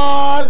Pol.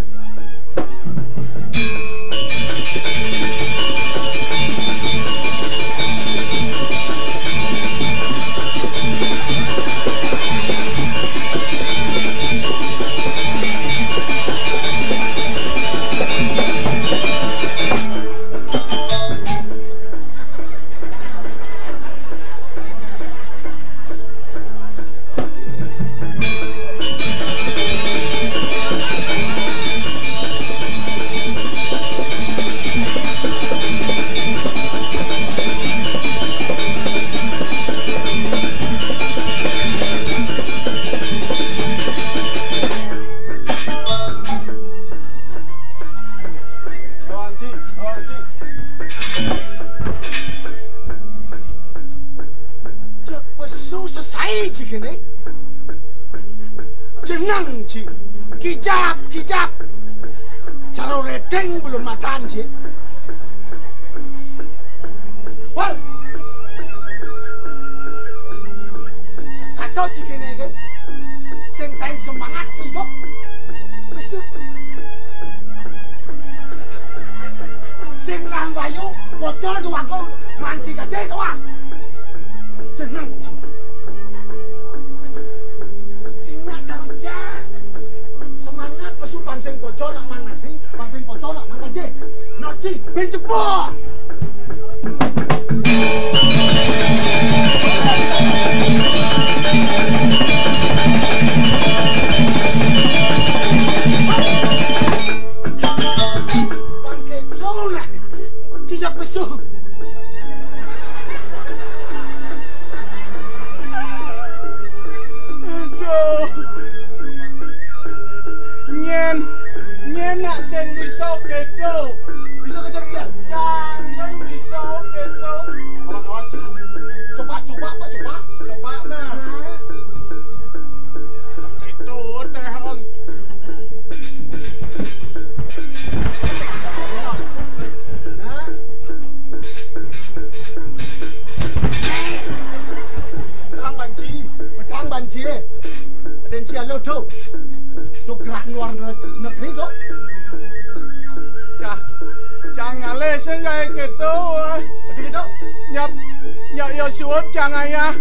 Tenang Ci, kijap. Cara redeng belum makan Ci. Wal. Setato Ci kene kan. Sing teng semangat Ci kok. Wis. Sing lang bayu, bocor doang kok mancing aja doang. Tenang Ci. Semangat pesu pangsing bocor nak mang nasi, pangsing bocor nak mang gaje. Noci, ben cepot. Bangke dolan. Cijak pesu. Nyen nak sing bisa kedo. Bisa kedo ya? Jangan bisa kedo. Kawan-kawan Ci. Coba nah. Kedo teh on. Nah. Pedang banci. Ada Ci alo tuh. Tuh gerak luar negeri tuh. Jangan lesen kayak gitu. Gitu. Nyap yo suwun jangan ya.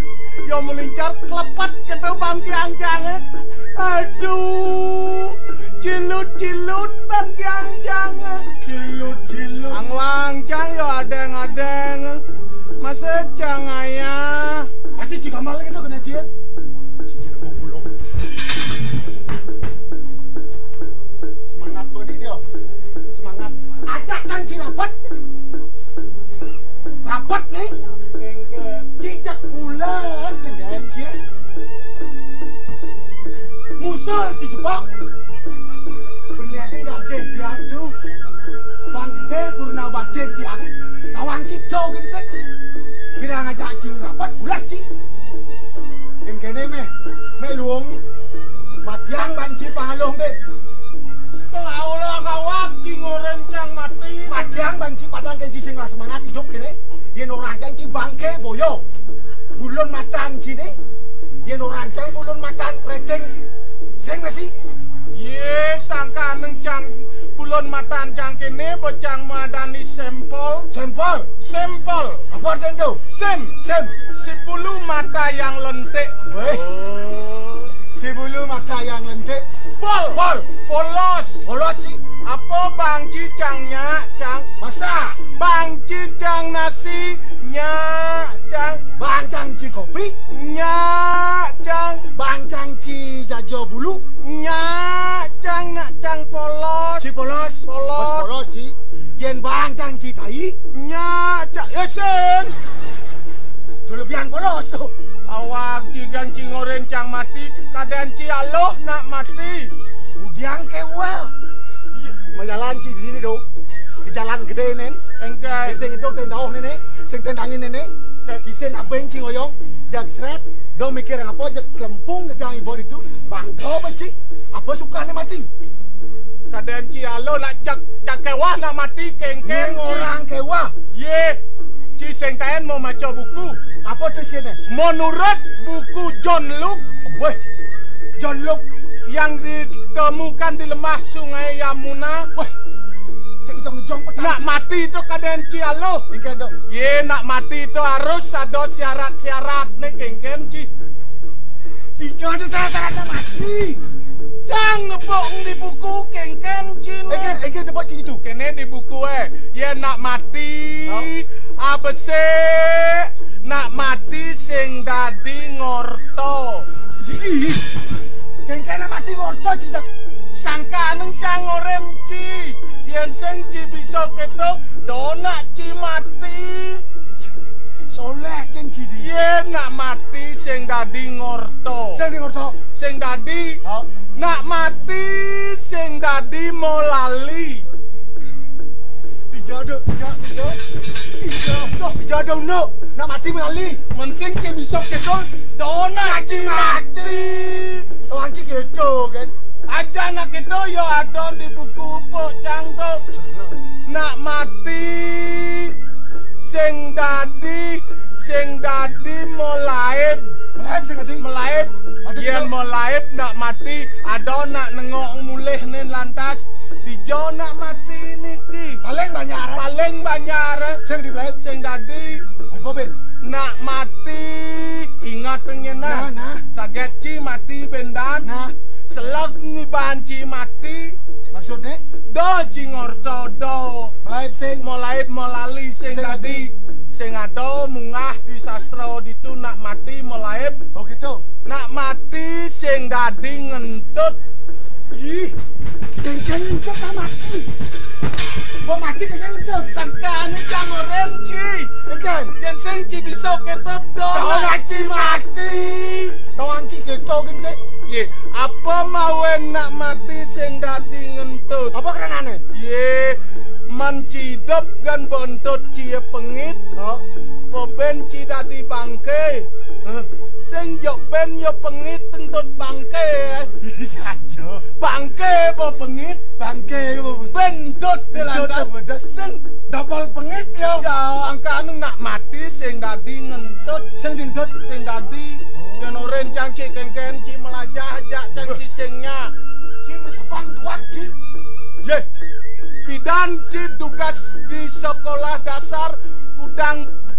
Yo melincar kelepat gitu bangki angkang. Aduh. Cilut bangki angkang. Cilut. Angwangcang yo adeng. Masa jangan ya. Masih jika malah gitu kena cian. Ajak Ci rapat nih cicak bulas dengan Ci musuh dijebak bener enggak jadian tuh bang gede purna baden tiang kawan Cido ginsek bila ngajak Ci rapat bulas Ci dan kene me luang matiang banci pahalong bet Allah kawak Ci ngorencang mati. Madiang banci padang kenci sing lah semangat hidup kene. Yen ora kenci bangke boyo. Bulun matan Cine. Yen ora rancang bulun matan redeng. Sing mesti. Ye sangka nengcang bulun matan cang kene bocang madani sempol. Sempol. Apa artinya itu? Sem. Si bulu mata yang lentik. Si bulu mata yang lentik. Polos sih. Apa Bang Cicangnya, Cang? Masa? Bang Cicang nasi, Cang. Bang Cang Ci kopi, Cang. Bang Cang Ci jajo bulu, Cang. Nak Cang polos. Ci polos sih. Yen Bang Cang Ci tai, Cang. Sen. Kelebihan polos. Awak Cigan Ci ngorencang mati, kadang Ci aloh nak mati. Udiang kewa. Majalan Ci di sini do. Di jalan gede nen. Engkai. Sing itu tendauh nene, sing tendangin nene. Ci sen abeng Ci ngoyong, jag seret. Do mikir apa jag kelempung ngedang ibu itu. Bangko beci. Apa sukane mati? Kadang Ci alo nak jak kewa nak mati kengkeng orang kewa. Ye. Ci sing taen mau maca buku. Apa tuh sini? Menurut buku John Luke. John Luke yang ditemukan di lemah sungai Yamuna. Wah, cek itu ngejong petang. Nak mati itu kaden cialo. Ingken dong. Ye, nak mati itu harus ada syarat-syarat nih kengken ci. Dijodoh syarat-syaratnya mati. Cang nepok di buku kengken ci. Ingken depok cini tuh. Kene di buku ye nak mati. ABC nak mati sing dadi ngorto. Ingken mati ngorto cicak. Sangka neng cang orem ci. Yen sing ci bisa ketok donak ci mati. Soleh ceng cidi. Yen nak mati sing dadi ngorto. Sing di ngorto. Sing dadi nak mati sing dadi molali. Dijodoh no. Nak mati molali. Men sing ci bisa ketok donak ci mati. Orang ci gitu kan. Aja nak itu yo ada di buku pok cangkok. Nak mati sing dadi molaib. Melaib sing dadi Melaib. Yen molaib nak mati ada nak nengok mulih nen lantas dijo nak mati niki. paling Banyak sing di melaib sing dadi apa ben nak mati ingat pengenah. Nah. Saget ci mati bendan. Nah, Selak ngiban ci mati. maksudnya Do ci ngorto do. melaib sing Molaib molali sing Sing dadi sing ado mungah di sastra ditu nak mati molaib. oh gitu. Nak mati sing dadi ngentut. Ih, ceng ngentut sama mati. Mau mati kagak ngentut. Sangkane cang orem ci. Ingken. Yen sing ci bisa ketep do nak ci mati. Kawan ci gitu kan sih. Ye, apa mawen nak mati sing dadi ngentut? Apa kerenane? Ye, mencidep gan bontut cie pengit. Oh, Ben ci dadi bangke. Sing jok ben yo pengit tentut bangke. saja. Bangke bo pengit. Bangke apa? Bentut Bentut bedas. Sing Double pengit yo. ya angka anu nak mati sing dadi ngentut. Sing dintut. Sing dadi yen oren cangci kengken ci melajah jak cangci singnya. Ci mesepang duak ci. Ye, pidan ci tugas di sekolah dasar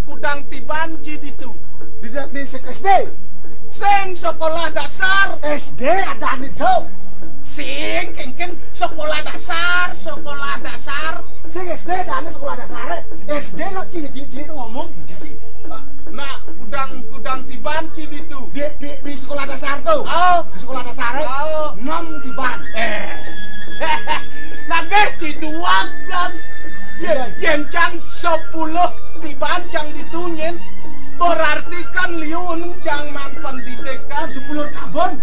kudang tiban ci ditu. Di SD. Sing sekolah dasar. SD ada itu. Sing kengken sekolah dasar. Sing SD ada sekolah dasar. SD lo cini ngomong gini ci. Nah, kudang tiban ci ditu. Di sekolah dasar tuh. Oh, Di sekolah dasar. oh. 6 tiban. Nah guys, ci dua gang. Yen cang 10 tiban cang ditunyin. Berarti kan liun cang man pendidikan 10 tabon.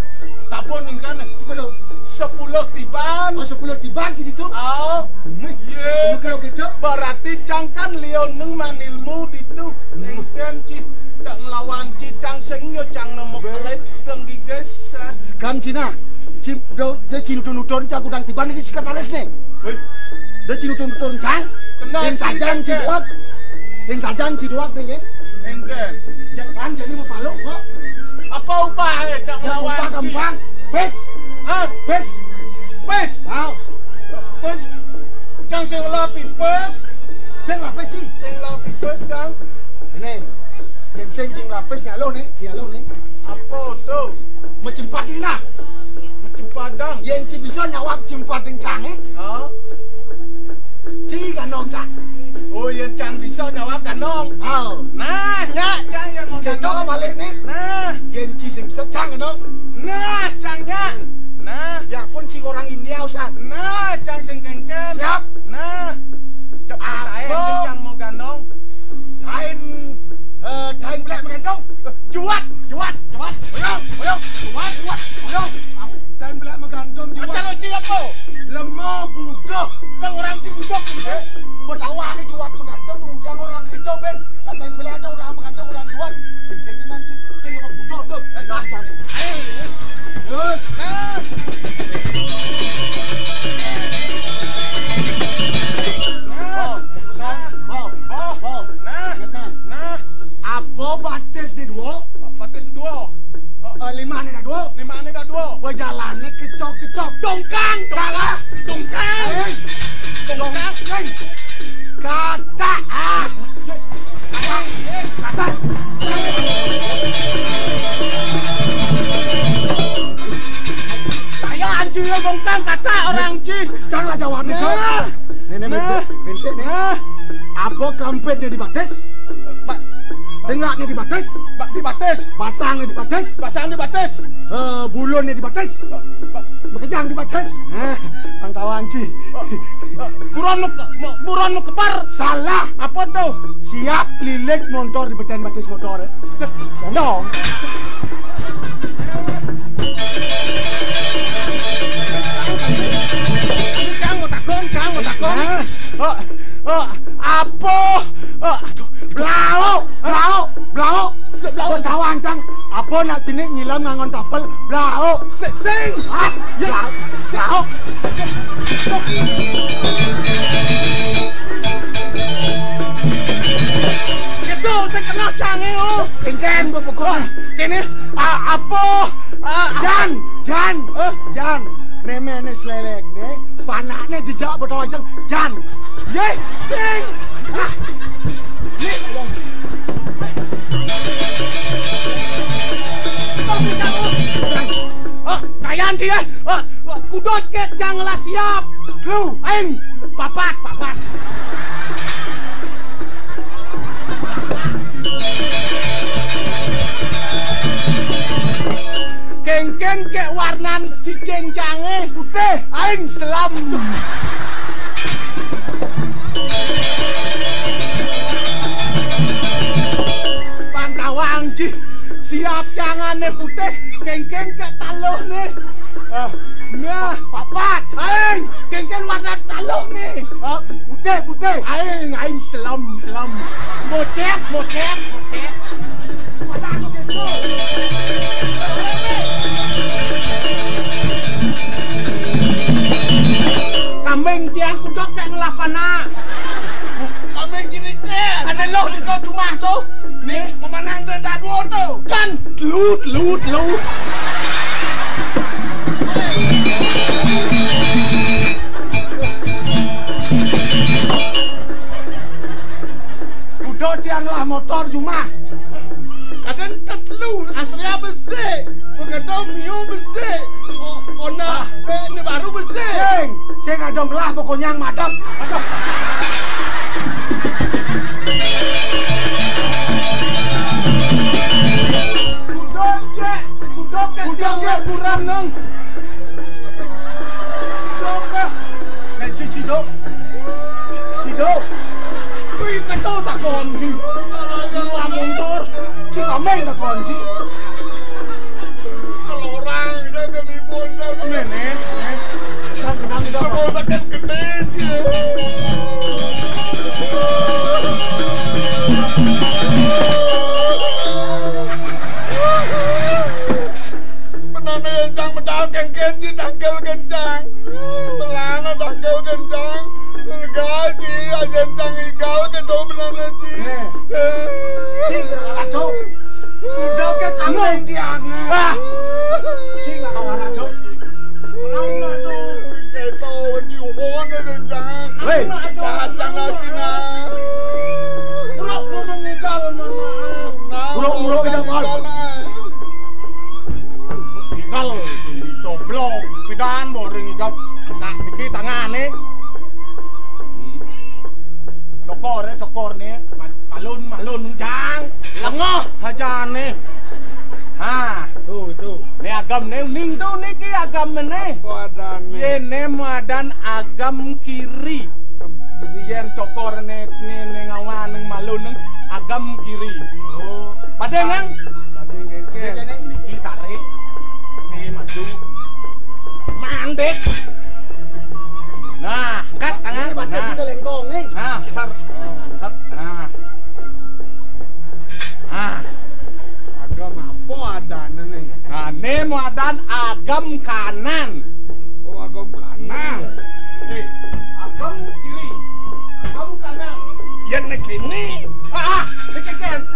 Tabon ingkana. Belum. 10 tiban. Oh 10 tiban ci itu. Oh, ye. Kalau gitu. Berarti cang kan liun neng man ilmu ditu. Ingken ci tak ngelawan ci cang sing yo cang nemu kelet deng digeser. Kan Cina. Dia cinutun-utun cang kudang tiban ini sekretaris nih. Dia cinutun-utun cang. Yang sajan ciduak. Yang sajan ciduak nih ya. Engken. Jangan jadi mau paluk kok. Apa upah tak Jangan ngelawan lupa ci? gampang. Bes. Hah? Bes. Pes. Wow. Pes. Cang sing lapi pes. Sing lapis sih. Sing lapi pes cang. Ini. Yang sing lapis nyalo nih. Apa tuh? Mencimpatin dah. Macam padang. Yang ci bisa nyawap cimpatin cange. Hah? Ci ganong cang. Oh, yang cang bisa nyawa kanong. Oh. Nah, cang yang mau Kita kanong. balik nih. Nah, Yang ci sing bisa cang ganong. cangnya. Nah, Ya pun si orang India usah. cang sing kengken. Siap. Nah, cepat saya Apa? sing cang mau ganong. Dain belak mengentong. Juat. Oyong. Dain belak mengentong Acara jual. uci apa? Lemah jawab nih kau. Nenek bensin nih. Apa kampetnya di batas? Tengahnya di batas? Di batas. Basangnya di batas? Basang di batas. Bulunnya di batas? Bekejang di batas? Bang Tawanci. Buron lu kepar. Salah. Apa tuh? Siap lilik motor di beten batas motor. Dong. Cang, mau takon. Apa? Blau. Bang Tawancang. Apa nak jenis nyilam ngangon kapal? Blau. Sing. Blau. Itu saya kenal canggih Kengken pokoknya. Kini apa? Jan. Nemene selelek ne, panaknya jejak bertawajang Jan. Ye, sing. Ni tolong. Kayan dia. Kudot ke janganlah siap. Lu, Aing papat. Kengken ke warnan cicing cange putih aing selam. Pantawang ci siap cangane putih kengken ke taluh nih. Nah, papat aing kengken warna taluh nih. putih. Aing selam. Mocet. Pasang gitu. Kambing tiang kudok kayak ngelah panah. Kambing gini teh. Ada lo di kau rumah tuh. Nih, memanang dada dua tuh. Kan lut. Kudok tiang lah motor cuma. Kadang tetlu aslinya besi. Begitu miu besi. Ona ini baru besi. Sing adong lah pokoknya yang madam. Aduh. Kudok ke kurang neng. Kudok ke. Nek Cido. Wih, kacau tak konci. Dua motor. Si kameng tak konci. Kalau orang itu kelibun nenek. Kenang itu apa? Sakit gede sih. Penanda yang medal kengken sih dangkel kencang. Pelana dangkel kencang. Gaji aja cang ikau kedua penanda sih. Cing terkacau. Kudok ke kameng tiang. Cing lah kawan acau. Menang lah tuh. Keto bagi hubungan ada jangan. Hei, Datang lagi nah. Buruk lu meninggal mana? Buruk tidak mahal. Meninggal di soblok. Pidan boring hijau. Tak pikir tangan nih. Cokor nih. Malun jang. Lengoh aja nih. Tuh. Ini agam nih, ning tuh nih ki agam nih. Ini madan agam kiri. Yen cokor nih ngawan neng malun neng agam kiri. Oh, Padeng neng. Niki tarik. Nih maju. Mandek. Nah, kat tangan. Kita lengkong nih. Sar. Agam apa ada nih? Nah, ini madan agam kanan. Oh, agam kanan. Agam kiri. Agam kanan. Yan na kini.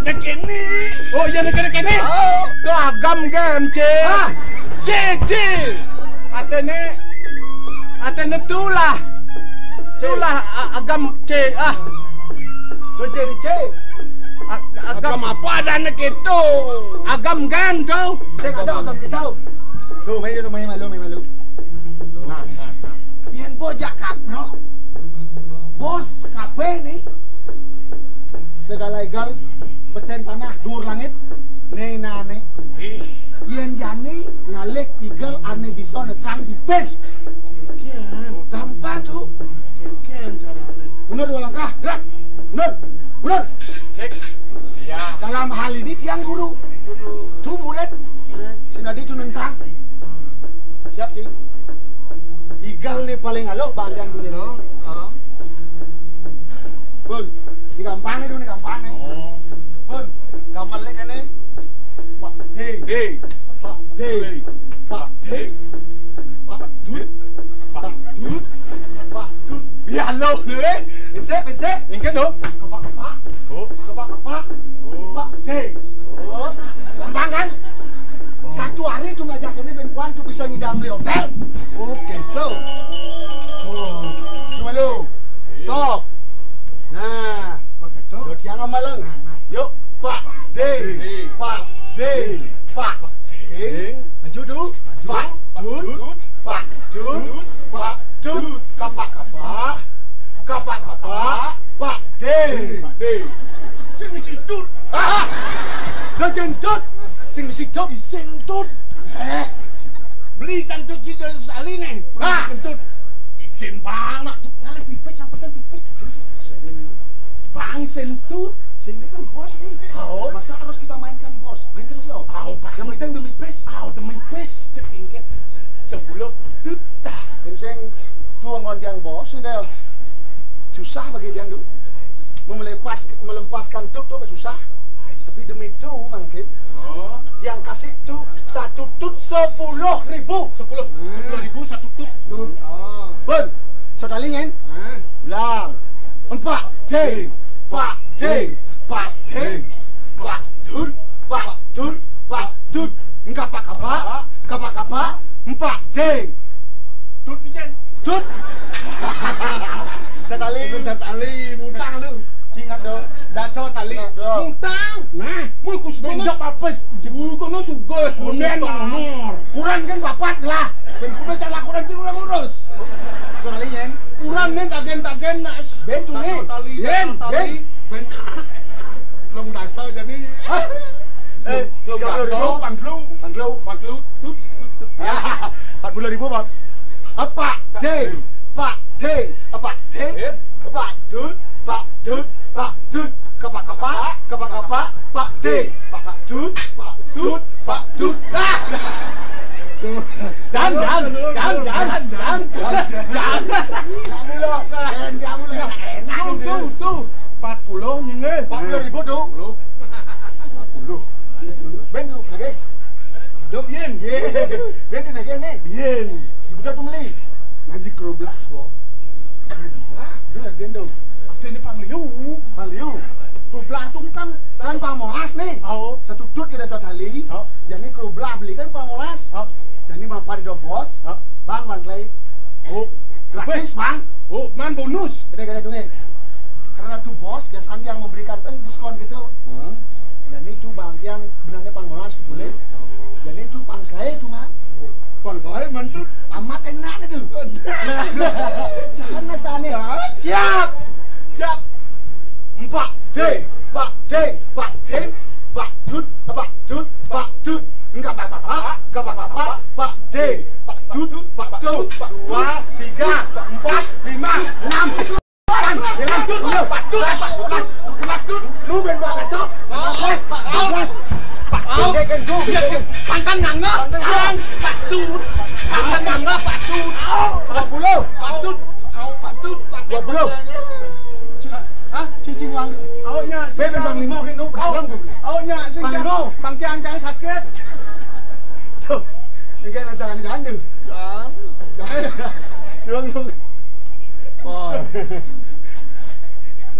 Nakini. Oh, yan na kini. Itu agam gan, C. Atene tulah. Tulah agam C. Tuh jadi C. Agam apa ada nak itu? Agam gan kau. Saya ada agam kacau. Tuh, main malu. Nah. Yang bojak kaprok. Bos kabeh nih. Segala egal beten tanah dur langit. Nih nane. Yen jani ngalek igal ane bisa netang di bes. Kian gampang tuh. Kian carane. Bener dua langkah, gerak. Bener. Cek. Iya. Dalam hal ini tiang guru. Tuh murid. Sinadi tuh nentang. Siap cing. Igal nih paling alok bandang dunia no. Bun, di gampang nih gampang nih. Bun, gampang lek ane. Pak D. Pak D. Biar lo nih. Pinse. Ingin dong. Kepak. Kepak. Pak D. Gampang kan? Satu hari tuh ngajak ini perempuan tuh bisa ngidam di hotel. Oh gitu. Cuma lu. Stop. Nah, begitu. Lo tiang amaleng. Yuk, Pak D. Pak D. Maju dulu. Pak Dud. Kapak. Pak D. Sing misi Dud. Lo jentut. Sing misi Dud. Beli kantut juga sekali nih. Kantut. Isin bang nak ngalih pipis yang penting pipis. Bang sentut. Sini kan bos nih. Masa harus kita mainkan bos? Mainkan so. Yang penting demi pis. Demi pis. Cekingke 10 tut. Sing tuang gondiang bos sudah susah bagi dia dulu. Melepaskan tut tuh susah. Tapi demi itu mungkin. Yang kasih tuh 1 tut 10.000. 10.000 1 tut. Bun, saudara ingin? Bilang. Pak D. Kapak. 4 D. Tut pijen. Tut. Sekali mutang lu. Ingat dong. Dasar tali. Mutang. Nah, mau kusuk apa? Jemu kono sugih. Nomor. Kurang kan papat lah. Ben kudu cara kurang ki urang urus. Soalnya yen, kurang nen tagen nak. Ben tu ni. Ben. Long dasar jadi. Long dasar pangklu. Tut. Ya, 40.000 Pak. Pak D. Pak Dud. Kapak. Pak D. Pak Dud. Dan. Tuh. 40 nyenge. 40.000 tuh. 40. Ben tuh lagi. Dok yen. Ben tuh lagi nih. Yen. Udah tuh beli. Ngaji keroblah, Bo. Udah gendong. Waktu ini Pangliu. Keroblah tuh kan Pamolas nih. 1 tut ada 1 kali. Jadi keroblah beli kan Pamolas. Jadi bapak di bos. Bang Clay. Gratis, Bang. Man bonus. Gede tuh nih. Karena tuh bos biasanya yang memberikan diskon gitu. Dan itu bang yang benarnya Pamolas boleh. Jadi itu Pang Slay itu mah. Pang Slay mantut amat enak itu. Jangan nasane. Siap. Pak D. Enggak Pak D. Pak Dud. 2, 3, 4, 5, 6. Pak Dud. Lu ben besok. Pak Dud kan go. Pantan ngangna. Pak Dud. Pantan ngangna Pak Dud. 20. Pak Dud. 20. Hah? Cicing wang. Awaknya ben bang 5 kan nu. Awaknya sing bang jangan sakit. Tuh. Ini kan asalkan jangan tuh. Jangan. Dong. Oh.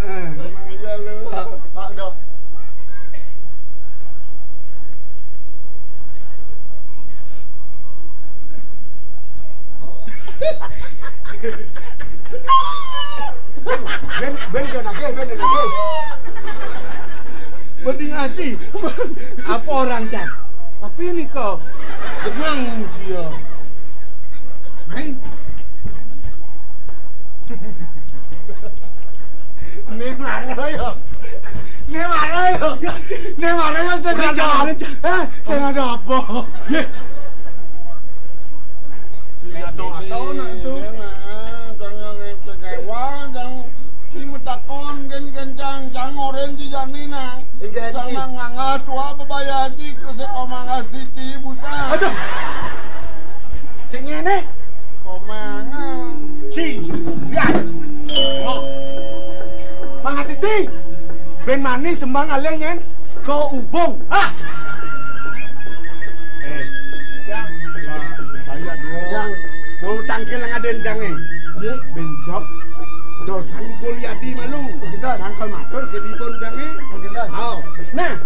Memang aja lu. Pak dong. Ben lagi. Mending ngaji. Apa orang cah? Tapi ini kok tenang dia. Main. Nih marayo. Nih marayo sing ada apa? Nggih. Nek atau nak itu. Jang oren di janina. Jang nganga tua bebayaji ke sekomanga siti busa. Aduh. Sing ngene. Komanga. Si, lihat. Oh. Mangga Siti. Ben mani sembang aleh nyen ko ubung. Ah. Yang lah saya doang. Mau tangkil ngaden jange. Ye, benjok. Dosan Goliadi malu. Kita Sangkal matur ke dipun jange. kita. Au. Nah,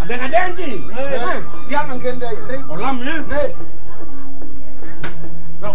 Ada Ci. Nah, yang anggen dari kolam ya. Nih. Bro.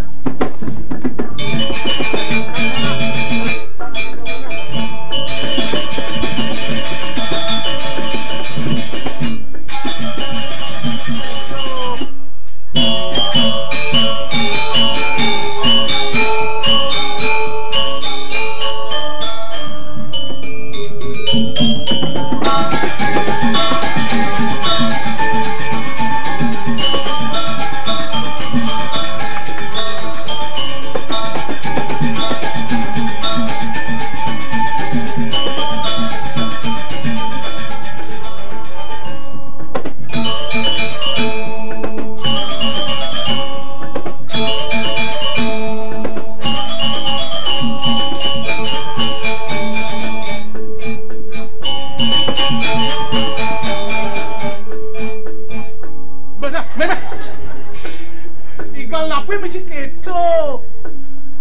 Igal napi mesti gitu.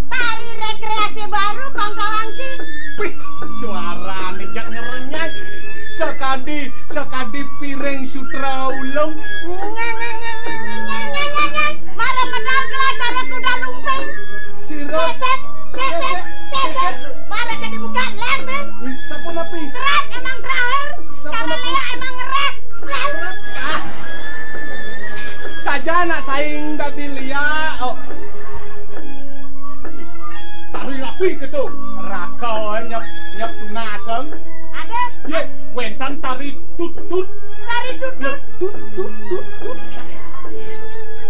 Tari rekreasi baru Bang Kawangci. Wih, suara nih jak ngerenyah. Sekadi piring sutra ulung. Mara medal gelas cara kuda lumping. Sirot. Keset. Mara ke dibuka lemben. Sapu napi. Serat emang terakhir. Cara lea emang ngeres. Saja nak saing dadi liya. Oh. Tari napi gitu. Raka nyep tunasem. Ada. Ye, wentan tari tut. Tari tutut. Tut.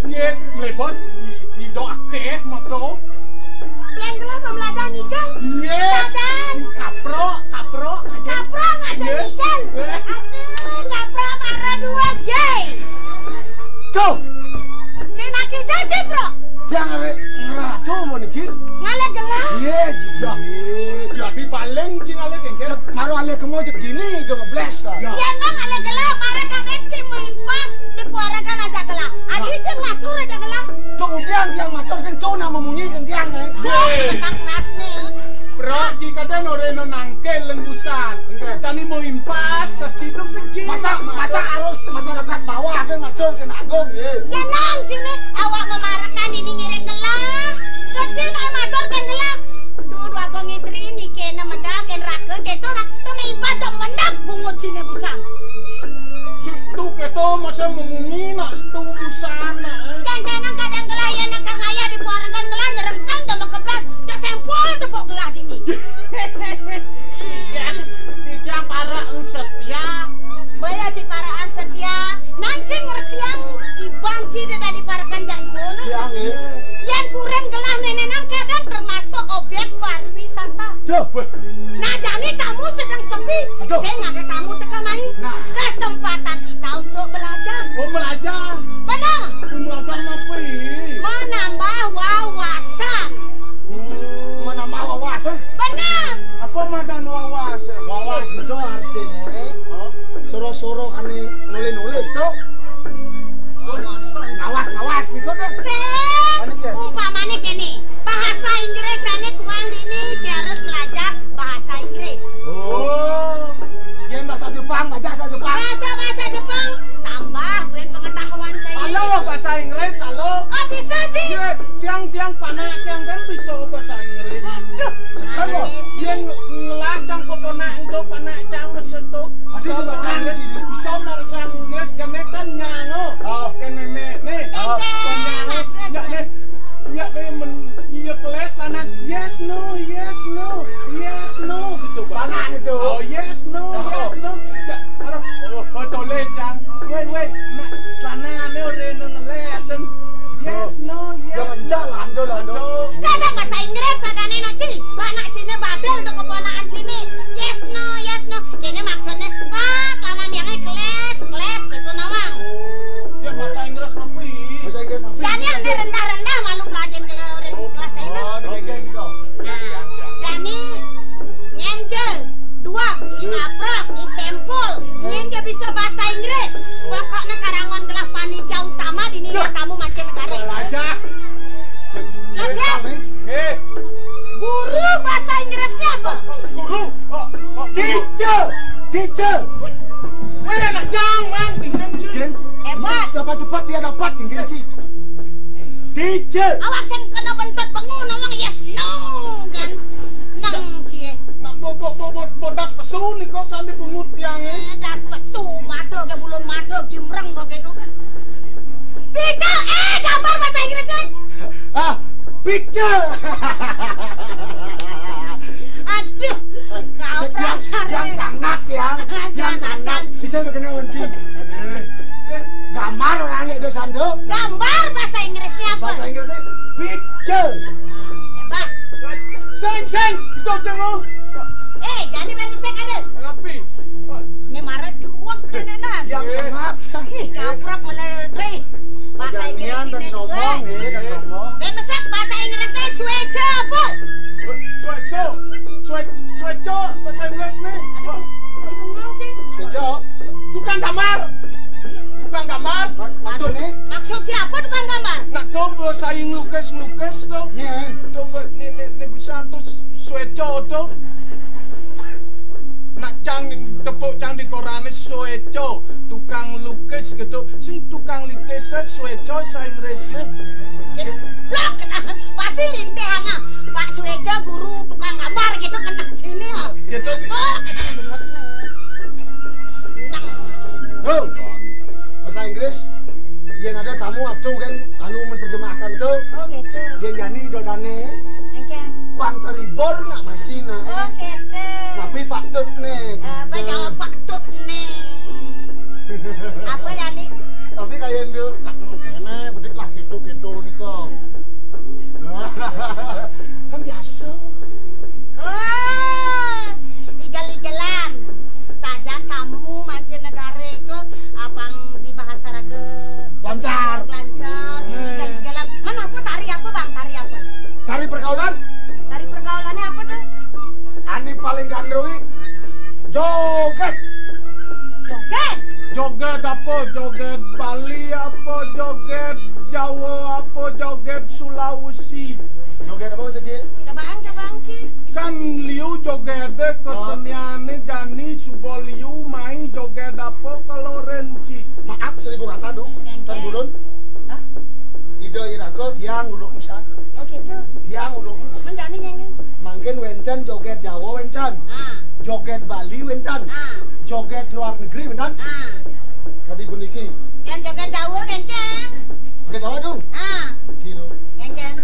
Ye, melebos di doake moto. Yang dulu pembelajaran ikan. Ye, Badan. kapro aja. Kaprong ada Ye. ikan. Aduh, kaprong marah 2 J. Tuh, Cina kijau cipro. jangan ngeratu mau niki. Ngale gelang. Iya, sudah. Jadi paling cingale kengkel. Maru alih kemojek gini, udah ngebles ta. Ya. Yang bang ale gelang, mara kaget cing meimpas di puarakan aja gelang. Adi cing matur aja gelang. Kemudian tiang matur sing tuna memunyikan tiang Tentang nasne. Bro, jika dan oreno nangkel lembusan. Tani mau impas, tas hidup sejik. Masa harus masyarakat bawah kan matur kena agung ya. Kenang cine, awak memarakan ini ngiring gelang. Kecil ay matur kan gelang. Dudu agong istri ini kena medal ken rake keto na. Tu meimpas cok menap bungut cine busang. Situ keto masa memungi nak situ busana. Dan tenang kadang gelah ya nak ngaya di puarakan gelah nyerengsang dama keblas. Dak sempol tepuk gelah dini. Yang para setia. Baya di paraan setia, nancing ngertiang iban cide dari parakan janjun. Tiang ya. Yang kuren gelah nenenan kadang termasuk objek pariwisata. Duh, Nah jadi tamu sedang sepi. Aduh. Saya nggak ada tamu tekan mani. Nah. Kesempatan kita untuk belajar. Oh belajar. Benar. Belajar napi. Menambah wawasan. menambah wawasan. Benar. Apa madan wawasan? Wawas itu artinya Oh. soro-soro kani nuli-nuli itu. Ngawas gitu deh. Sen, umpamanya gini, bahasa Inggris ane kuang dini harus belajar bahasa Inggris. Oh. Yang bahasa Inggrisnya apa? Guru. Teacher. Weh anak jang, Mang. Pinjam sih. Jen, Hebat. siapa cepat dia dapat tinggal Ci. Teacher. Awak sen kena bentot bangun awak yes no kan. Nang cie. Nak bodas pesu ni kau sambil bungut yang Das pesu mata ke bulun mata gimreng kok gitu. Teacher, gambar bahasa Inggrisnya. Picture. Aduh, kau Yang tangak yang tangak. Bisa berkenal Ci. Gambar orang itu sando. gambar bahasa Inggrisnya apa? Bahasa Inggrisnya picture. Hebat. Seng, itu jangan. Jangan main musik ada. Ngapi? Ini marah duak nenek. Yang tangak. Kaprak mulai bahasa Inggris Dan ini sombong dan sombong. Ben musik bahasa Inggrisnya sueca apa? Sueco, bahasa Inggris ni. Ngomong sih. Kecok. Tukang gambar. Maksudnya? Maksud siapa tukang gambar? Nak tahu saing lukis tu. Nyen. Coba ni bisa tu sueco tu. Nak cang tepuk cang di koran ni sueco, tukang lukis gitu. Sing tukang lukis sueco bahasa Inggris ni. Blok pasti lintih hanga. Pak Sueca guru tukang gambar gitu kena sini ya. Gitu. Oh. Bahasa Inggris. Yang ada tamu abdu kan anu menerjemahkan tu. Oh gitu. Yang yani dodane Oke. bang teribor nak masina. Oh gitu. Tapi Pak Tut nih. Jawab Pak Tut nih. Apa ya nih? Tapi kayak itu tak kena bedik lah gitu nih kok. Kan biasa. Oh, igal-igalan. Saja kamu mancanegara itu abang di bahasa raga Lancar. Igal-igalan. Mana apa tari apa bang? Tari apa? Tari pergaulan. Tari pergaulannya apa tuh? Ani paling gandrungi. Joget. Joget. Joget apa? Joget Bali apa? Joget Jawa apa? Joget Sulawesi. Joget apa bisa Cik? Cabang Ci. Kan liu joget kesenian Jani Suboliu main joget apa kalau Renci. Maaf 1000 kata dong. Tan bulun. Hah? Ide iraga tiang uduk musan. Oh gitu. Tiang uduk. Menjani ngengeng. Mangken wencan joget Jawa wencan. Joget Bali wencan. Joget luar negeri wencan. Kadi puniki. Yang joget Jawa ngengeng. Joget Jawa dong. Kiro. Ngengeng.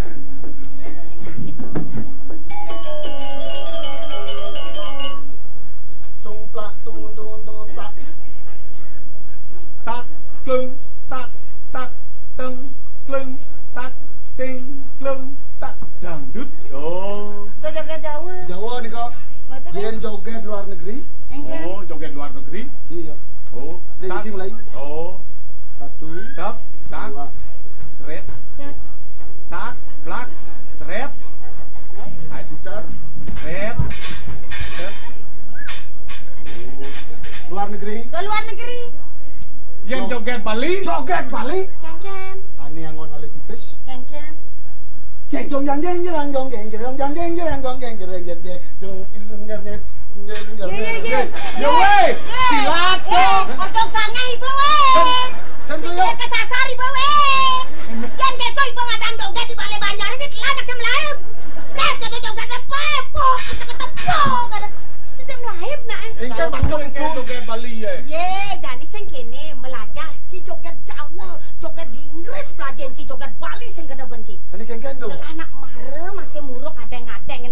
Tung plak. Tak klung tak teng klung tak ting klung tak dangdut. Oh. Tuh joget Jawa. Jawa nih kok. Betul kan? Yen joget luar negeri. Ngengeng. Oh, joget luar negeri. Iya. Oh, Dari tak. iki mulai. Oh, 1, tak, 2. seret, Set. tak, plak, seret, Ayo putar. seret, seret. Luar negeri. Ke luar negeri. Yang joget Bali. Joget Bali. Ngengeng. Ani angon ale pipis. Ngengeng. Cek jong jang jeng jerang jong geng jerang jang jeng jerang jong geng jerang jeng jong ireng Ye. Yo weh, silat Eh, ojok sana ibu weh. Tentu yo. Kita kesasar ibu weh. Yang keco ibu ngadang joget di Balai Banjar sih telan nak melayu. Nes kata joget apa? Pok, kata pok. Sejam melayu nak. Ingkar Macam macam ke itu. joget Bali ya. Ye, jadi sing kene belajar si joget Jawa, joget di Inggris pelajaran si joget Bali sing kena benci. Ani kengken tu. Dengan anak mare masih muruk adeng-adeng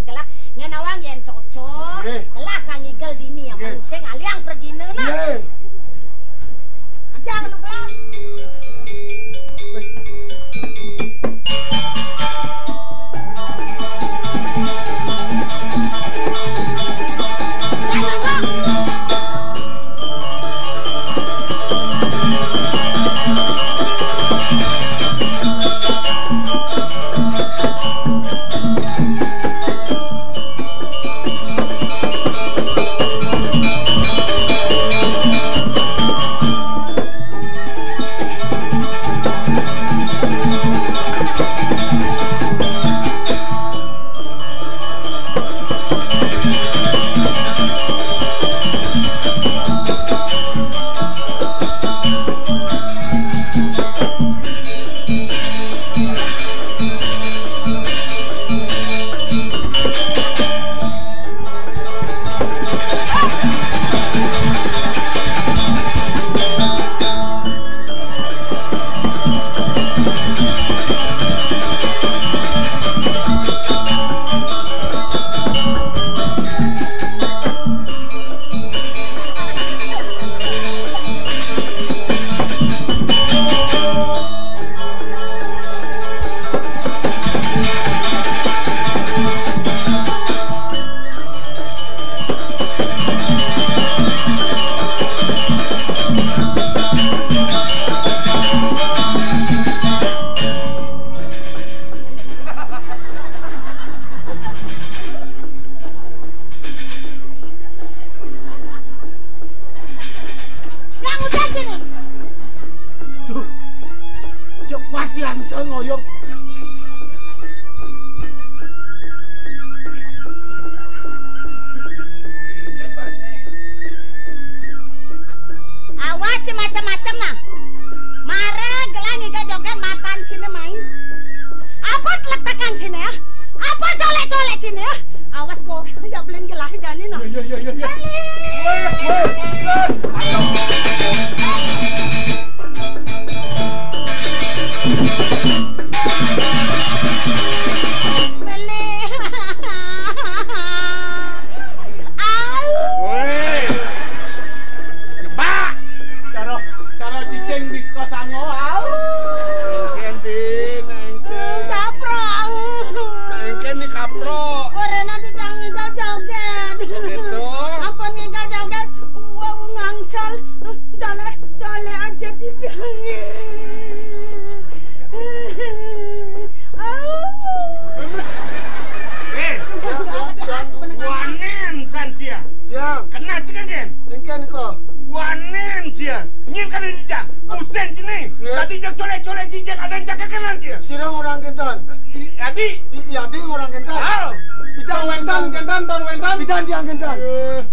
wendan. Bidan tiang gendang.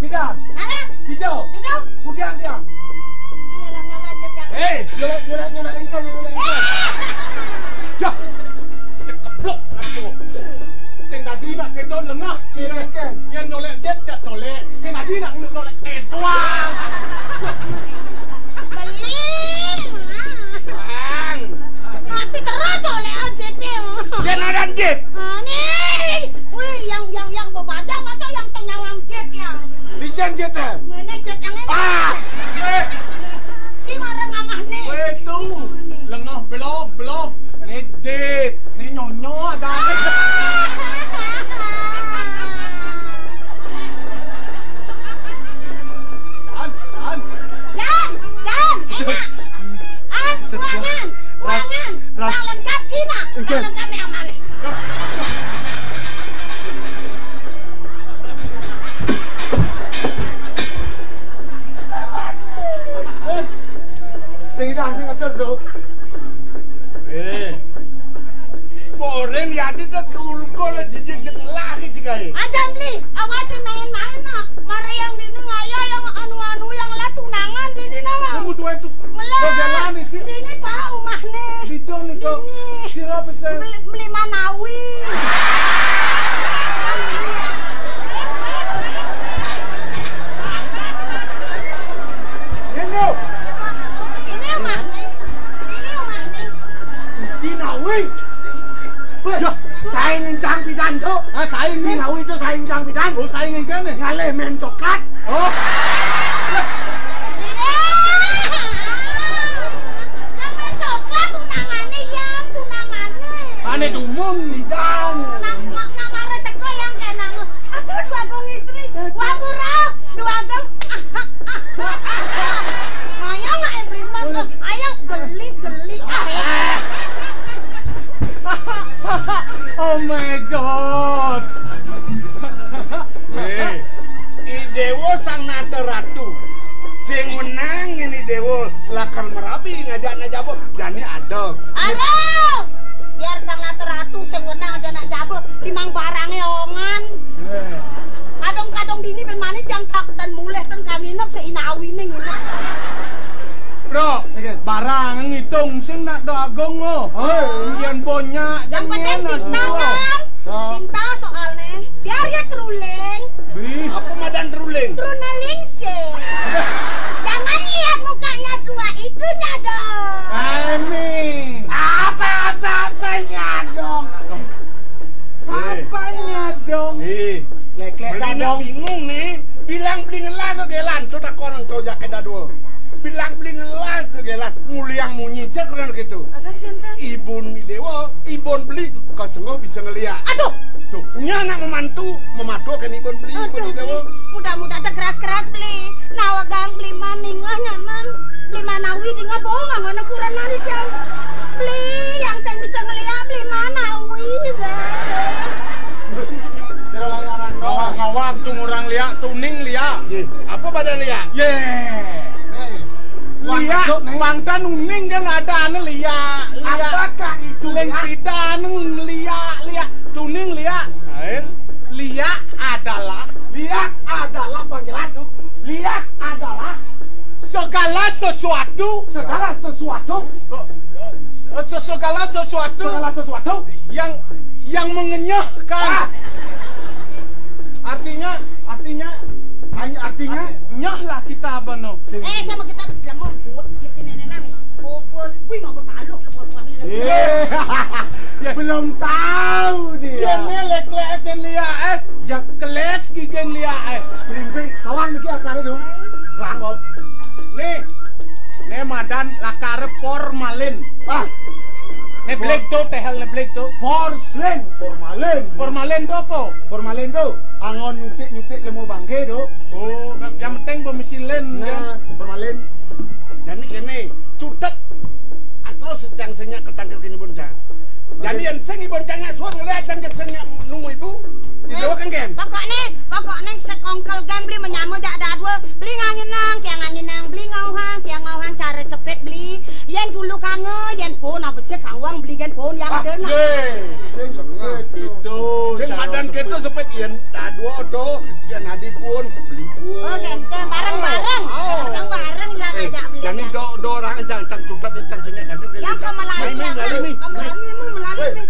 Bidan. Mana? Hijau. Itu? Budiang tiang. Nyala jet yang. Nyolek engkau. Ya. Cekeblok aku. Sing tadi nak keton lengah. Sirekan. Yang nyolek jet jak colek. Sing tadi nak nyolek ketuang. Beli. Bang. Tapi terus oleh jet dia. Jangan jet. Nih. Wih, yang berbajang masa yang senyawang jet ya. Lisen jete. Mana jet yang ini? Si marang amah nih. Weh tu. Lengah belok. Ni jet. Ni nyonyo ada. Dan, buangan. Tak lengkap Cina. Tak lengkap ni amal. Sing idang sing atur do. Boren ya di tak ulkol jijik lagi cikai. Aja beli, awak cing main-main nak. Mara yang dini ngaya yang anu-anu yang lah tunangan dini nama. Kamu dua itu. Jalan itu. Dini tahu mah nih. Lidong ni kau. Dini. Sira pesen. Beli Manawi. Nendo. Ini rumah nih. Dinawi. Ya. Saing encang bidan tu. Saing ni. Dinawi tu saing encang bidan. Oh saing engkau ni. Ngale men coklat. Oh. Nama coklat tunangannya yang tunangannya. Ane dumum. Bidan. Nama reteko yang kayak nama. Aku dua gong istri. Wah murah. Dua gong. Ayang nggak empriman tuh. Ayang geli. Oh my god. Idewo sang nata ratu. Sing menang ini dewo lakar merabi ngajak najabo. Jani ada. Aduh. Biar sang ratu sing wenang aja nak jabe. Timang barangnya ongan. Kadang-kadang dini ben manis yang tak dan mulai dan kami nak seinawi ning ini. Bro, barang ngitung sing nak dagang oh. Yang banyak Yang penting cinta kan? Cinta soalnya. Biar ya teruling. Apa madan teruling? Teruling sih. Jangan lihat mukanya tua itu dong. Amin. Apa-apanya dong. Apanya dong? Lek-lek Beli nak dong. bingung nih. Bilang beli ngelah ke gelan. Tuh tak korang tau jaket dua. Bilang beli ngelah ke gelan. Nguliang munyi. Cek kan gitu. Ada sebentar. Ibun dewa. Ibun beli. Kau sengguh bisa ngeliat. Aduh. Tuh. Nya nak mematu kan ibun beli. Ibun dewa. Mudah-mudah ada keras-keras beli. Nawagang beli maningah nyaman. Beli manawi di ngabong ngono kurang nari jam. Beli yang saya bisa ngeliat beli manawi. Ngawak tu orang liak, tuning liak. Apa badan liat? Liak, bangsa nuning dia nggak ada ane liak. Apakah itu Leng tidak ane liak, tuning liak. Liak adalah Bang jelas tuh. Liak adalah segala sesuatu. segala sesuatu yang mengenyahkan. Artinya nyahlah kita bano. Sama kita udah mau buat jadi nenek bobos wih nggak bertaluh ke bawah ini. Belum tahu dia. Dia melek-lek kan liak jak keles gigen liak Bring kawan iki akare dong. Rangol. Nih madan lakare formalin. Ne blek to tehel ne blek to. Formalin to apa? Formalin tuh angon nyutik lemu bangke tuh. Oh, yang penting pemisilin Nah, formalin. Jadi kene cutet terus yang senyak ketangkir kini boncang. Jadi yang sengi boncangnya suar ngeliat yang senyak nunggu ibu. Dibawa kan gen. Pokoknya sekongkel gan beli menyamu dak dua beli nganginang beli ngauhang cara sepet beli yen dulu kange yen pun apa sih kangwang beli yen pun yang ada nak Sing sepet itu. Sing madan keto sepet yen dah dua foto Cian Adi pun beli pun. Oh, ganteng bareng-bareng. Datang bareng yang ngajak beli. Jadi do orang cang cutat cang sengit dan yang sama lain yang melalui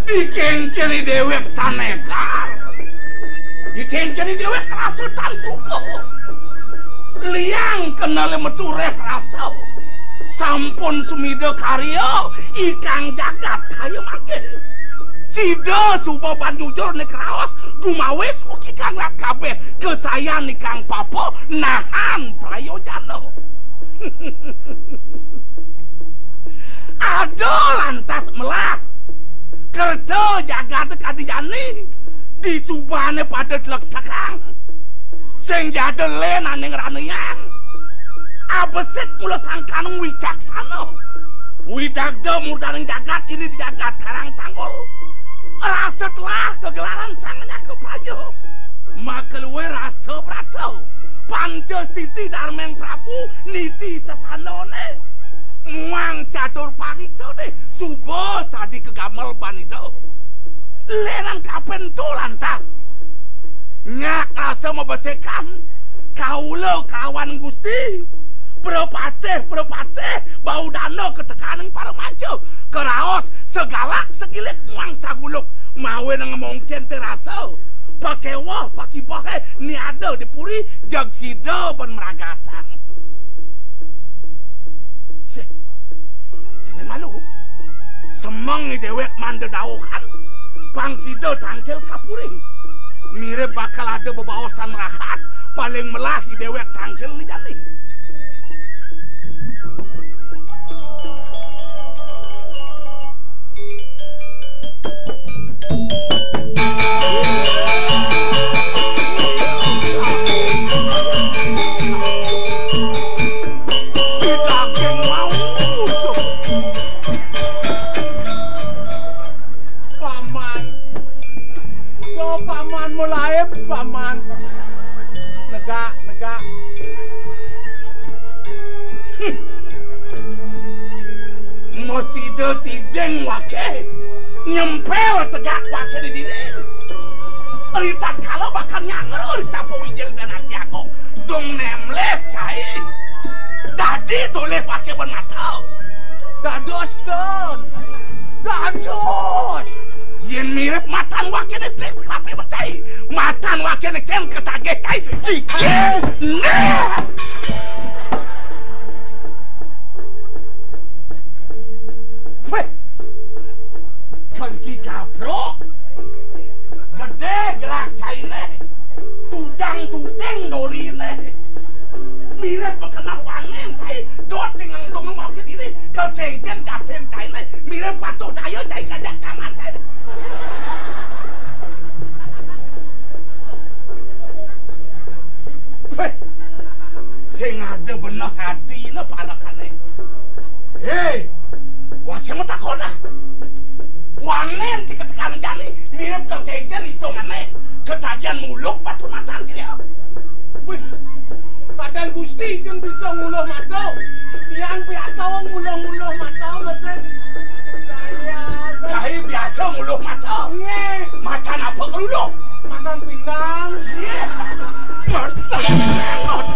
dikenceni dewek tanekar, dikenceni dewek rasutan suku, liang kenale metureh rasa, sampun sumida karya ikang jagat kaya mangke, sida suba banjujur nek raos gumawis ugi kang lat kabeh kesayan ikang papa nahan prayojana. Aduh lantas melah kerja jagat kadijani disubane pada telek tekang sing jade lena ning raneyan abesit mula sangkanung wicaksana widagda murdaning jagat ini di jagat karang tanggul rasetlah kegelaran sang nyake praja makeluwe rasta brata pancastiti darmeng prabu niti sasanone muang catur pariksa deh subo sadi kegamel banito lenan kapen tu lantas nyak rasa membesekan kaulo kawan gusti propateh bau dano ketekanan para manco keraos segalak segilik muang saguluk mawe nang mungkin terasa pakai wah paki bahe ni ada di puri jagsida ban meragatan. Malu semang ni dewek manda daukan pangsida tangkel kapuri mirip bakal ada bebawasan rahat paling melah dewek tangkel ni jani mulai paman negak masih tideng wake nyempel tegak wake di dinding eritat kalau bakal nyanger sapo wijel dan hati aku dong nemles cai dadi toleh wake benatau dados ton dados yen mirip matan wakene stres klape becai matan wakene ken ketage cai cike nah weh pergi kapro gede gerak caine tudang dorine mirip bekenal wanen cai doting nang dong mau ke diri kau cengken kapten caine mirip patu dayo cai kajak kaman cai sing ada bener hati na para kane hei wajah mata kona wanen tiketekan jani mirip kau cengken hitungane ketagihan muluk batu natan dia wih badan gusti kan bisa nguluh mata siang biasa nguluh mata mesin Cahaya biasa nguluh mata makan apa nguluh makan pinang makan mengot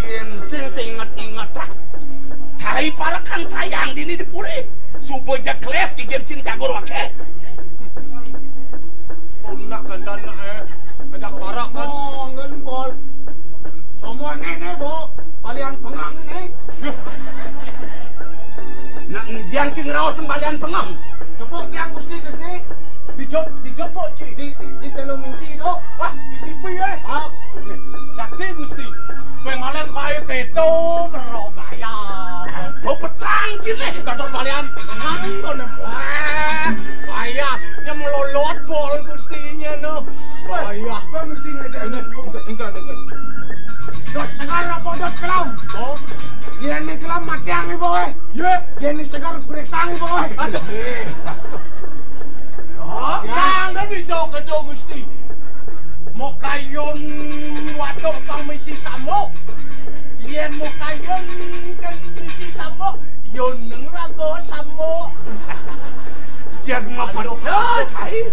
yen sing inget parakan sayang dini dipuri. Subo jakles igen cin jagor wake. Nak kandana ajak parak kan. Ngen bol. Semua nenek bo. Kalian pengang nih. Nak ngijian cing raos sembalian pengang. Tepuk yang gusti gusti. Dijopok ci. Di telung mingsi do. Wah, ditipu ya. Ah, Yakti Gusti. Pengalen kaya keto bro kaya. Kau petang cine. Gator kalian pengang kono. Wah, kaya nyemlolot bol Gustinya no. ayah. Bang mesti ngedek. Enggak. Dot segar apa dot kelam? Oh, Dia ni kelam matiang ni boy. ye. Dia ni segar periksa ni boy. Aduh. Oh, nggak bisa keto Gusti. Mau kayun wadok pang misi samo. Yen mau kayun kan misi samo. Yun neng rago samo. Jag ngapet cai.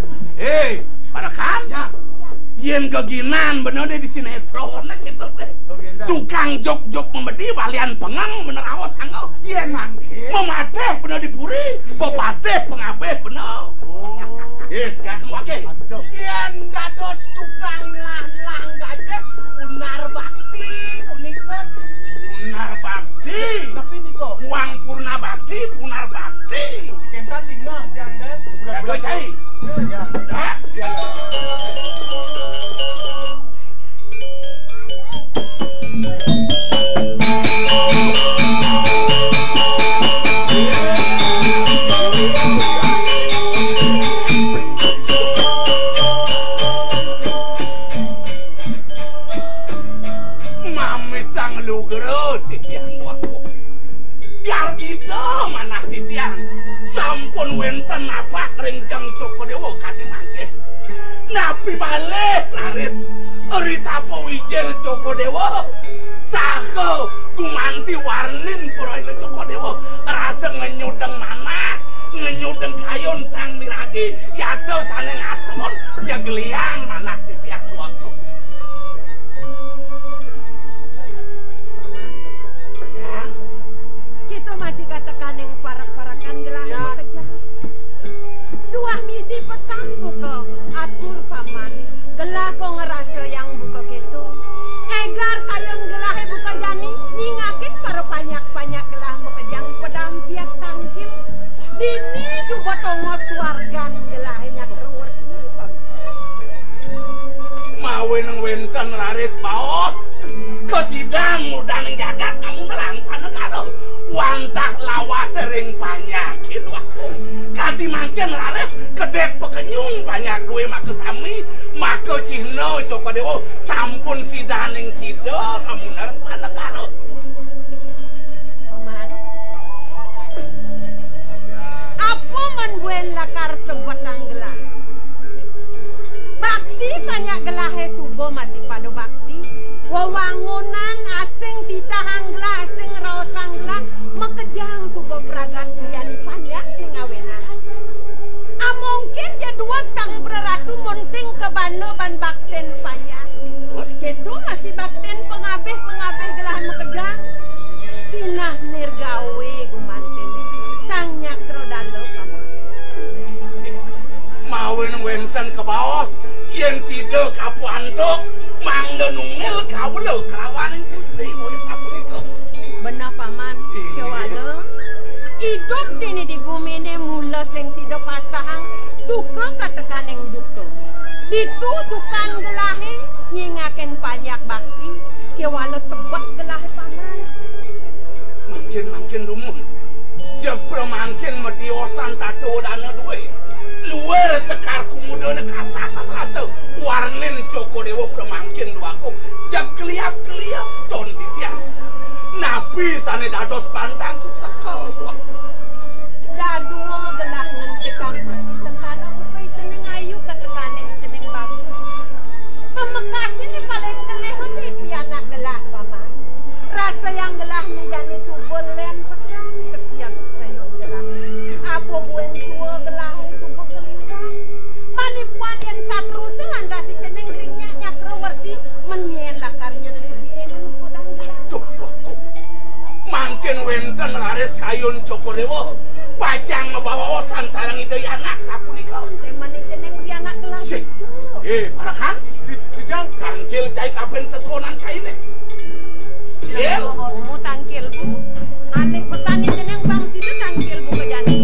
Parakan. Ya. Yen keginan bener deh di sinetron gitu deh. Tukang jok-jok memedi balian pengang bener awas angau. Dia mangke. Memateh bener dipuri. Pepateh pengabeh bener. Tegas wake. Yen dados tukang lang gajah unar bakti unikon. Punar bakti. Tapi niko Uang purna bakti, punar bakti. kentan tinggal jangan. Jago cai. Ya. Dah. Mami tang lu gerut titian wako. Biar gitu mana titian. Sampun wenten apa ringkang Joko Dewa kati mangke. Napi balik laris. Eri sapo wijel Joko Dewa. Sako gumanti warnin pura Joko Dewa. Rasa ngenyudeng mana. Ngenyudeng kayon sang miragi. Yato sana ngaton. Jageliang mana titian wako. Kita masih katakan yang parak-parakan gelang bekerja. Dua misi pesan buka atur pamani. Gelah kau ngerasa yang buka gitu. Egar kayang gelah buka jani. Nyingakin para banyak-banyak gelah bekejang pedang piak tangkil. Dini coba tongos wargan gelahnya keluar. Mawe nang wenten laris baos. Kesidang mudah nang jagat kamu nerang panegara. Wantah lawat ring panyakin waktu. Ganti mangken laris kedek pekenyung banyak duwe make sami. Make Cina Joko Dewa sampun sidaning sida kamu nerang panegara. Paman. Apa menbuen lakar sebatang gelah? Bakti banyak gelahe subo masih pada bakti. Wewangunan asing titahang gelah, asing raosang gelah, mekejang subo peragat kujani panjang ngawenan. Mungkin jaduan sang beratu monsing ke bano ban bakten panjang. Itu masih bakten pengabeh gelahan mekejang. Sinah nirgawe gumanten sang nyakro dalo kamu. Mawe nang wenten ke baos. Yen sida kapuantuk mangga nungil kawula kelawaning Gusti mulih sapunika. Benar paman, kewala. Hidup dini di bumi ini mula sing sida pasang suka katakan yang duka. Ditusukan gelahe nyingaken banyak bakti kewala sebab gelahe paman. Makin lumun. Jepro makin mediosan tato dana duwe. Luar sekar kumudana kasatan rasa warnin Joko Dewa premangkin duaku. Jak keliap-keliap ton titian. Nabi sane dados bantang subsekal duaku. Dadua gelah ngencekang sentana bukai ceneng ayu ketekaning ceneng bagus. Pemekas ini paling kelihatan di pianak gelah paman. Rasa yang gelah menjadi subul len pesan kesian saya gelah. Apa buen tua gelah subul keliwat. Manipuan yang sakru selanda si ceneng ringnya nyakro warti menyen lakarnya lebih enak kodang gelah. Tuh duaku. mungkin wenteng laris kayun Joko Dewa pacang ngebawa osan sarang ide anak sapunika. Yang maning jeneng pianak kelas. Para kan? Dijang tangkil cai kaben sesuonan cai ne. Mau tangkil bu. Alih pesan jeneng bang situ tangkil bu kejani.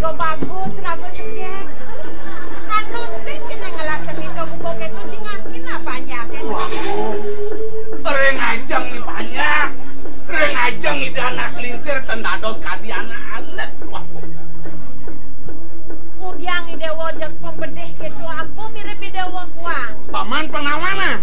Bagus, rago juga. Kanun sing jeneng alasan itu buku ketu cingakin apa nyaken. Reng ajeng ni banyak. Reng ajeng ide anak linsir tendados kadi anak alet. Mudiang ide wojek pembedeh ketu apa mirip ide kuang. Paman pengawana.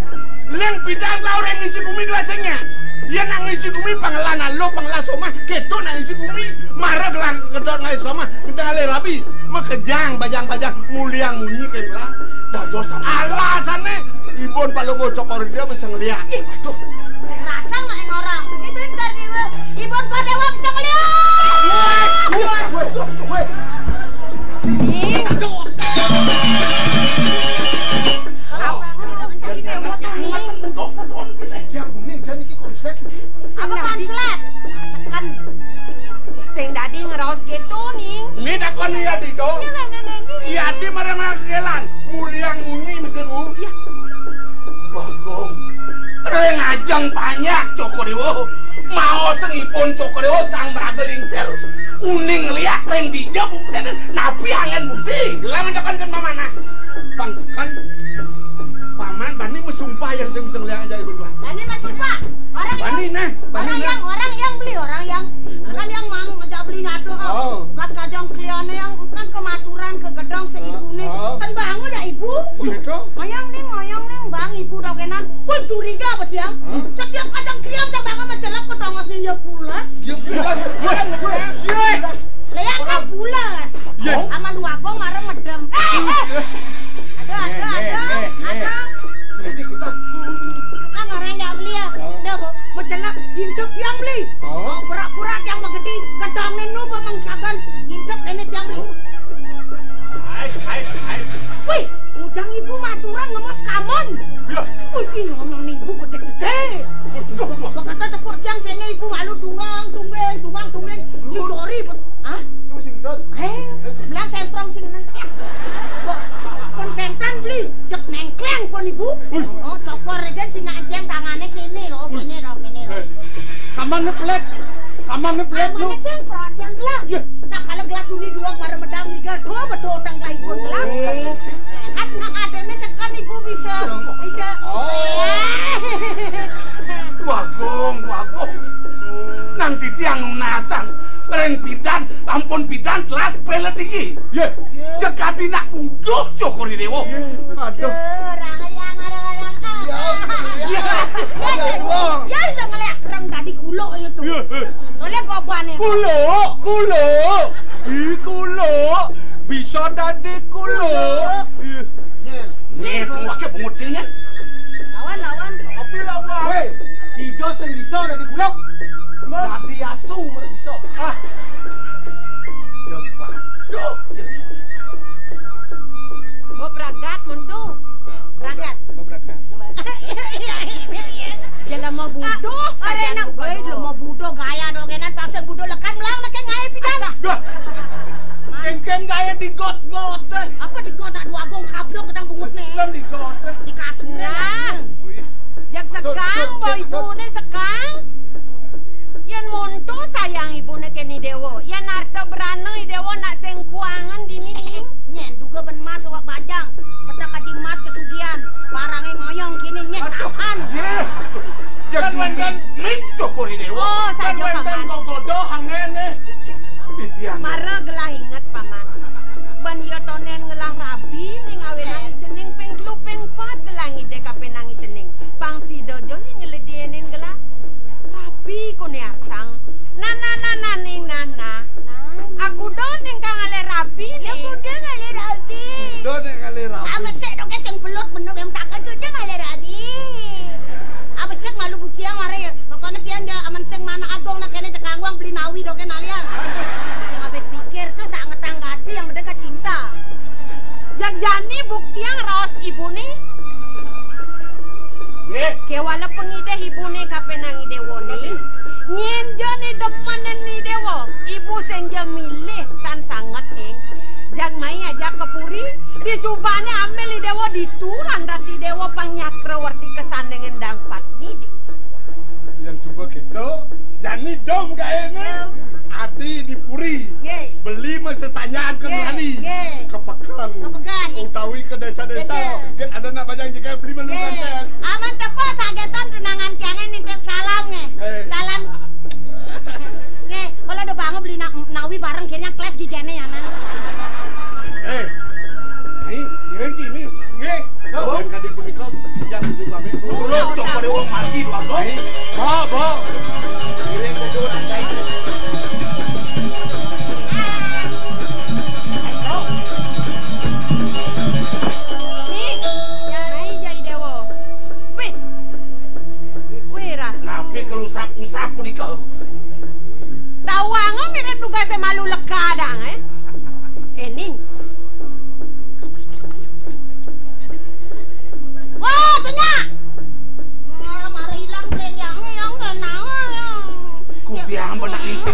Leng pidan lau reng isi bumi gelasenya. Ia nang isi bumi pangelana lo pangelasoma ketu nang isi bumi. Marah gelang kedot ngai sama ngedale rabi makejang bajang-bajang muliang munyi keblah dadosan alasane ibon palongo cokor dia bisa ngeliat. Waduh Rasa nggak yang orang? Itu dari ibon kau dewa bisa ngeliat. Weh. aduh Abang kita mencari dewa tuh nih. Jam kuning jan iki konslet. Apa konslet? Sekan. Sing dadi ngeros gitu nih. ini dakon iya di to iya di marah-marah kegelan muliang munyi misir bu Ya. Bagong reng ajeng banyak Cokodewo mau sengipun Cokodewo sang meragelingsir uning liat reng dijabuk dan nabi angen bukti lawan depan kan mamana bangsekan paman bani mesumpah yang sing bisa ngeliat aja ibu belah Bani masuk pak. Orang yang beli orang yang kan yang mau ngejak beli ngadu. Oh. Gas kajang kliane yang kan kematuran ke gedong seibune. Kan bangun ya ibu. Begitu? Ngoyong ning bang ibu dogenan. Woi curiga apa dia? Setiap kajang kliam sak bangun menjelek ke tongos nih ya pulas. Ya bulan. Lihat kan pulas. Aman wagong marah medem. Ada. Jadi kita Kan orang nggak beli ya. Dah mau celak hidup yang beli. Oh. Pura-pura yang menggede kedongin nu mengkaban hidup ini yang beli. Wih, ujang ibu maturan ngemas kamon. Wih, ini ngomong nih ibu gede-gede. Bakatnya tepuk tiang kene ibu malu tungang. Si Dori, ah? sing dot. Belang semprong sing nang. Kontentan beli, jek nengkleng pun ibu. Oh, cokor aja sing ngajeng tangannya kene loh. Kaman neplek lu. Mana semprot yang gelap? Sakala gelap dunia dua para medang niga dua betul tang kaipun gelap. Kan nang adene sekan ibu bisa. Bagong nanti tiang nasang reng pidan ampun pidan kelas pelet iki Ye. jekati nak uduh Cokodewo Aduh. Ya bisa ngeliat kereng tadi kulo itu. Oleh gobane. Kulo. Bisa dadi kulo. nih semua ke pengutilnya Lawan. Tapi lawan. Weh, ijo sing bisa dadi kulo. Dadi asu mer bisa. Bo bragat mundu. Ragat. Jangan mau buduh. Arena gue lo mau budo gaya dogenan pasal budo lekan melang nak ngai pidan. Ken gaya di got. Apa di gona dua gong kablok ketang bungut nih. Islam di got. Di kasur Nah. Yang sekang boy ibu nih sekang. Yan muntu sayang ibu nih keni dewo. Yan arto berani dewo nak sing kuangan di nih. Nyen duga ben mas wak bajang. Petak kaji mas kesugian. Barangnya ngoyong kini nyen tahan. Jadi nih Cokodewo Oh, saja paman. Godo hangene. Titian Mara gelah ingat paman. Ban yo tonen ngelah rabi ning awelang cening ping 3 ping 4 gelang ide kape nang cening. Bang si dojo nyelidienin gelah. tiang mari. Pokoknya tiang dia aman sing mana agong nak kene cekang wang beli nawi do kene alian. Yang habis pikir tuh sak ngetanggati yang mendekat cinta. Jak jani bukti yang ros ibu nih. Ke wala pengide ibu nih kapenang ide woni. Nyenjo nih demanen nih dewo. Ibu senja milih san sangat eng. Jak mai aja ke puri. Di subane amel ide dewo ditulan dasi dewo pangyakra warti kesan dengan dangpat nih. Yang coba gitu, jani dom gak ini. Adi di puri. Ye. Beli mesesanyaan ke nani. Kepekan. Kepekan. Utawi ke desa-desa. Kan ada nak bajang juga beli melu kan. Aman tepo sagetan tenangan tiangnya nitip salam nge. Salam. Nge, kalau ada banget beli nawi bareng kayaknya kelas gigane ya nan. Ini gini. Nge. Yang kadi punika yang ujung kami. Terus coba deh orang mati bang. Bo. Ini kejuran guys. Sapu-sapu di kau. Tawango mirip tugasnya malu lekadang Ning. Oh, tanya. Mari hilang yang nang. Ku tiang benak isi.